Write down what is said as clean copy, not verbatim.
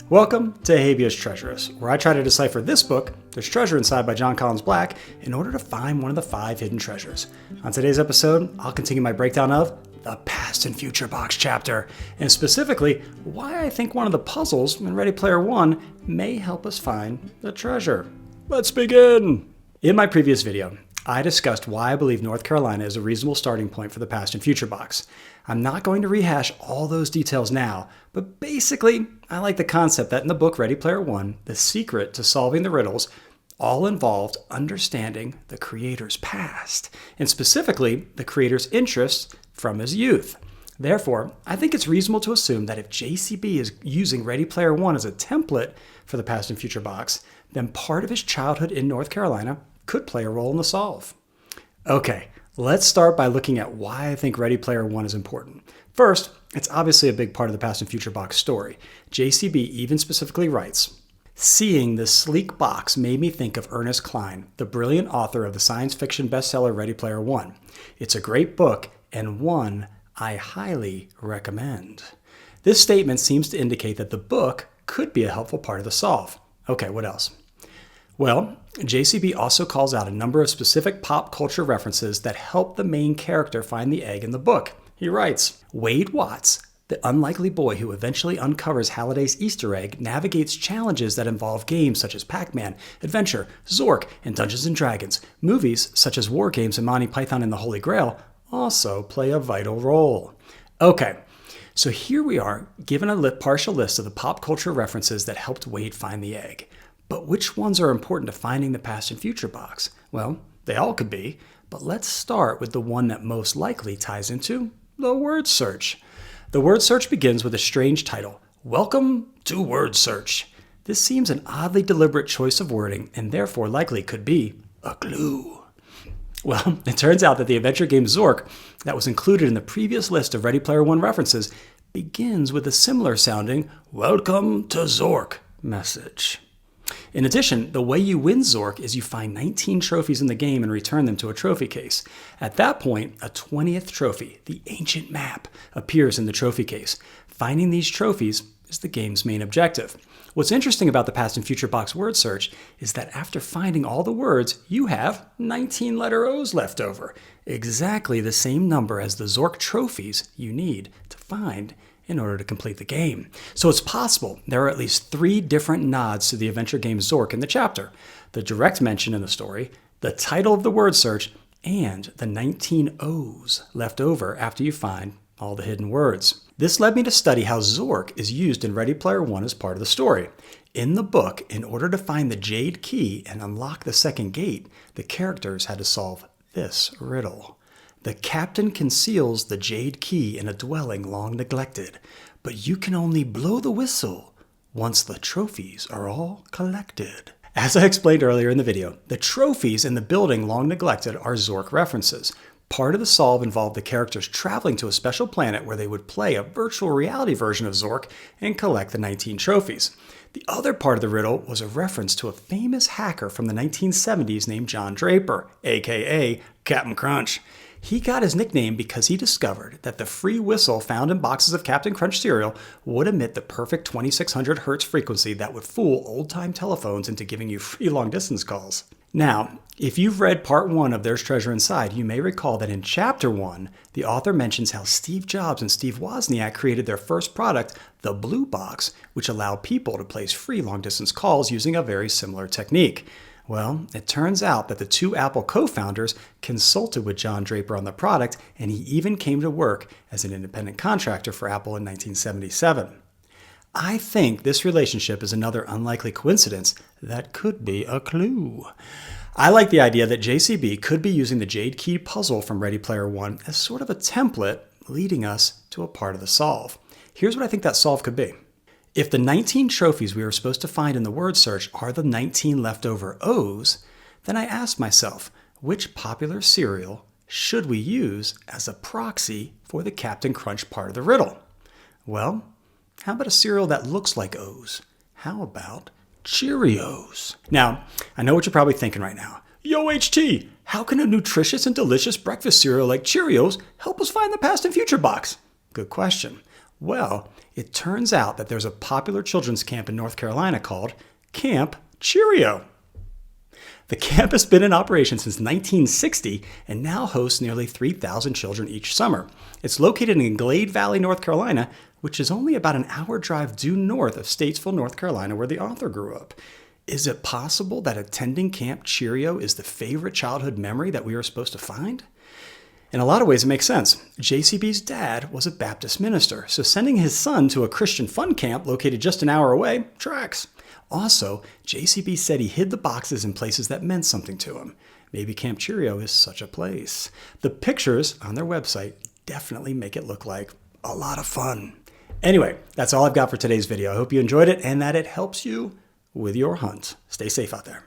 Welcome to Habeas Treasurous, where I try to decipher this book, There's Treasure Inside by Jon Collins-Black, in order to find one of the 5 hidden treasures. On today's episode, I'll continue my breakdown of the Past and Future Box chapter, and specifically, why I think one of the puzzles in Ready Player One may help us find the treasure. Let's begin! In my previous video, I discussed why I believe North Carolina is a reasonable starting point for the Past and Future box. I'm not going to rehash all those details now, but basically, I like the concept that in the book Ready Player One, the secret to solving the riddles all involved understanding the creator's past, and specifically the creator's interests from his youth. Therefore, I think it's reasonable to assume that if JCB is using Ready Player One as a template for the Past and Future box, then part of his childhood in North Carolina could play a role in the solve. Okay, let's start by looking at why I think Ready Player One is important. First, it's obviously a big part of the Past and Future box story. JCB even specifically writes, "Seeing this sleek box made me think of Ernest Cline, the brilliant author of the science fiction bestseller Ready Player One. It's a great book and one I highly recommend." This statement seems to indicate that the book could be a helpful part of the solve. Okay, what else? Well, JCB also calls out a number of specific pop culture references that help the main character find the egg in the book. He writes, "Wade Watts, the unlikely boy who eventually uncovers Halliday's Easter egg, navigates challenges that involve games such as Pac-Man, Adventure, Zork, and Dungeons & Dragons. Movies such as War Games and Monty Python and the Holy Grail also play a vital role." Okay, so here we are, given a partial list of the pop culture references that helped Wade find the egg. But which ones are important to finding the Past and Future box? Well, they all could be, but let's start with the one that most likely ties into the word search. The word search begins with a strange title, Welcome to Wordsearch. This seems an oddly deliberate choice of wording and therefore likely could be a clue. Well, it turns out that the adventure game Zork that was included in the previous list of Ready Player One references begins with a similar sounding Welcome to Zork message. In addition, the way you win Zork is you find 19 trophies in the game and return them to a trophy case. At that point, a 20th trophy, the ancient map, appears in the trophy case. Finding these trophies is the game's main objective. What's interesting about the Past and Future box word search is that after finding all the words, you have 19 letter O's left over, exactly the same number as the Zork trophies you need to find in order to complete the game. So it's possible there are at least 3 different nods to the adventure game Zork in the chapter: the direct mention in the story, the title of the word search, and the 19 O's left over after you find all the hidden words. This led me to study how Zork is used in Ready Player One as part of the story. In the book, in order to find the Jade Key and unlock the second gate, the characters had to solve this riddle. The captain conceals the Jade Key in a dwelling long neglected, but you can only blow the whistle once the trophies are all collected. As I explained earlier in the video, the trophies in the building long neglected are Zork references. Part of the solve involved the characters traveling to a special planet where they would play a virtual reality version of Zork and collect the 19 trophies. The other part of the riddle was a reference to a famous hacker from the 1970s named John Draper, aka Captain Crunch. He got his nickname because he discovered that the free whistle found in boxes of Captain Crunch cereal would emit the perfect 2600 Hz frequency that would fool old-time telephones into giving you free long-distance calls. Now, if you've read part 1 of There's Treasure Inside, you may recall that in chapter 1, the author mentions how Steve Jobs and Steve Wozniak created their first product, the Blue Box, which allowed people to place free long-distance calls using a very similar technique. Well, it turns out that the 2 Apple co-founders consulted with John Draper on the product, and he even came to work as an independent contractor for Apple in 1977. I think this relationship is another unlikely coincidence that could be a clue. I like the idea that JCB could be using the Jade Key puzzle from Ready Player One as sort of a template leading us to a part of the solve. Here's what I think that solve could be. If the 19 trophies we were supposed to find in the word search are the 19 leftover O's, then I asked myself, which popular cereal should we use as a proxy for the Captain Crunch part of the riddle? Well, how about a cereal that looks like O's? How about Cheerios? Now, I know what you're probably thinking right now. Yo, HT, how can a nutritious and delicious breakfast cereal like Cheerios help us find the Past and Future box? Good question. Well, It turns out that there's a popular children's camp in North Carolina called Camp Cheerio. The camp has been in operation since 1960 and now hosts nearly 3,000 children each summer. It's located in Glade Valley, North Carolina, which is only about an hour drive due north of Statesville, North Carolina, where the author grew up. Is it possible that attending Camp Cheerio is the favorite childhood memory that we are supposed to find? In a lot of ways, it makes sense. JCB's dad was a Baptist minister, so sending his son to a Christian fun camp located just an hour away tracks. Also, JCB said he hid the boxes in places that meant something to him. Maybe Camp Cheerio is such a place. The pictures on their website definitely make it look like a lot of fun. Anyway, that's all I've got for today's video. I hope you enjoyed it and that it helps you with your hunt. Stay safe out there.